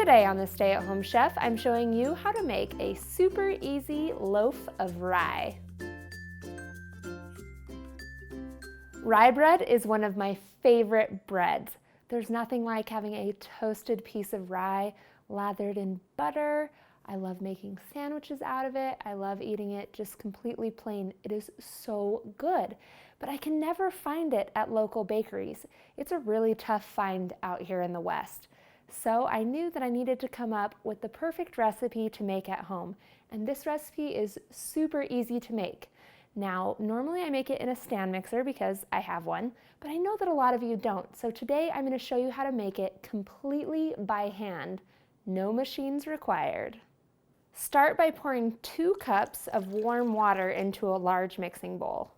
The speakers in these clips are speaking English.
Today on the Stay-at-Home Chef, I'm showing you how to make a super easy loaf of rye. Rye bread is one of my favorite breads. There's nothing like having a toasted piece of rye lathered in butter. I love making sandwiches out of it. I love eating it just completely plain. It is so good, but I can never find it at local bakeries. It's a really tough find out here in the West. So I knew that I needed to come up with the perfect recipe to make at home. And this recipe is super easy to make. Now, normally I make it in a stand mixer because I have one, but I know that a lot of you don't. So today I'm going to show you how to make it completely by hand. No machines required. Start by pouring 2 cups of warm water into a large mixing bowl.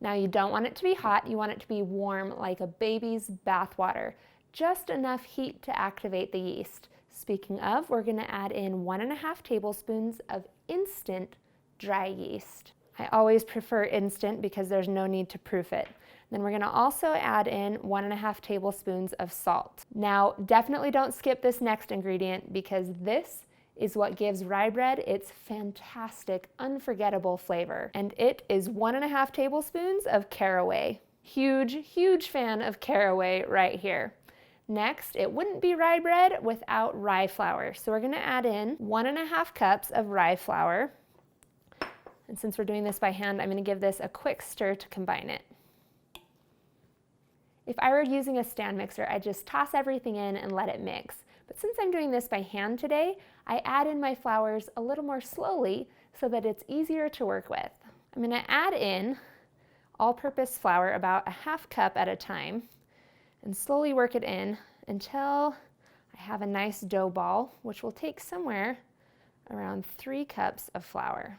Now you don't want it to be hot, you want it to be warm like a baby's bath water. Just enough heat to activate the yeast. Speaking of, we're going to add in 1.5 tablespoons of instant dry yeast. I always prefer instant because there's no need to proof it. Then we're going to also add in 1.5 tablespoons of salt. Now, definitely don't skip this next ingredient because this is what gives rye bread its fantastic, unforgettable flavor. And it is 1.5 tablespoons of caraway. Huge fan of caraway right here. Next, it wouldn't be rye bread without rye flour. So we're going to add in 1.5 cups of rye flour. And since we're doing this by hand, I'm going to give this a quick stir to combine it. If I were using a stand mixer, I'd just toss everything in and let it mix. But since I'm doing this by hand today, I add in my flours a little more slowly so that it's easier to work with. I'm going to add in all-purpose flour about 1/2 cup at a time and slowly work it in until I have a nice dough ball, which will take somewhere around 3 cups of flour.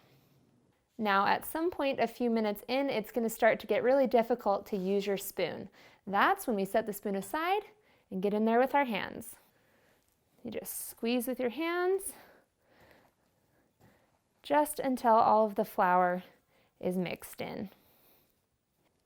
Now at some point a few minutes in, it's going to start to get really difficult to use your spoon. That's when we set the spoon aside and get in there with our hands. You just squeeze with your hands just until all of the flour is mixed in.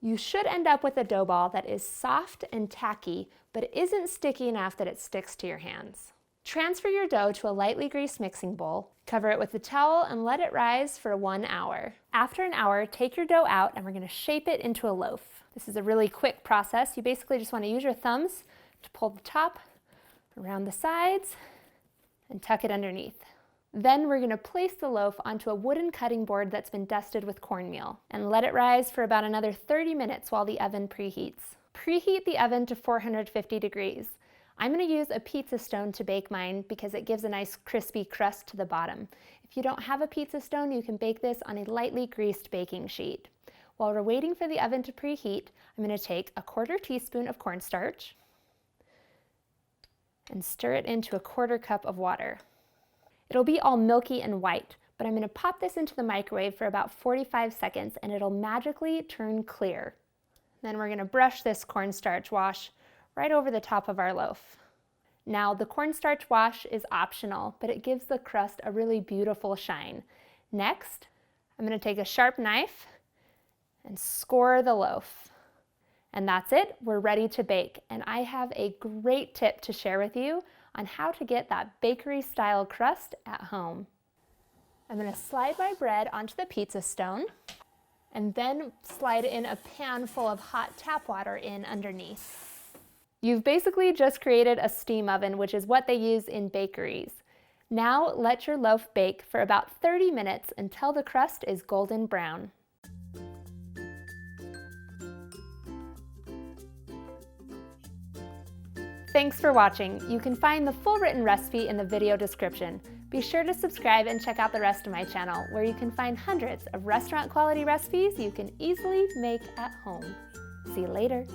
You should end up with a dough ball that is soft and tacky, but it isn't sticky enough that it sticks to your hands. Transfer your dough to a lightly greased mixing bowl, cover it with a towel, and let it rise for 1 hour. After an hour, take your dough out and we're going to shape it into a loaf. This is a really quick process. You basically just want to use your thumbs to pull the top around the sides and tuck it underneath. Then we're going to place the loaf onto a wooden cutting board that's been dusted with cornmeal and let it rise for about another 30 minutes while the oven preheats. Preheat the oven to 450 degrees. I'm going to use a pizza stone to bake mine because it gives a nice crispy crust to the bottom. If you don't have a pizza stone, you can bake this on a lightly greased baking sheet. While we're waiting for the oven to preheat, I'm going to take a 1/4 teaspoon of cornstarch and stir it into a 1/4 cup of water. It'll be all milky and white, but I'm going to pop this into the microwave for about 45 seconds and it'll magically turn clear. Then we're going to brush this cornstarch wash right over the top of our loaf. Now the cornstarch wash is optional, but it gives the crust a really beautiful shine. Next, I'm going to take a sharp knife and score the loaf. And that's it, we're ready to bake. And I have a great tip to share with you on how to get that bakery style crust at home. I'm going to slide my bread onto the pizza stone and then slide in a pan full of hot tap water in underneath. You've basically just created a steam oven, which is what they use in bakeries. Now let your loaf bake for about 30 minutes until the crust is golden brown. Thanks for watching. You can find the full written recipe in the video description. Be sure to subscribe and check out the rest of my channel, where you can find hundreds of restaurant quality recipes you can easily make at home. See you later.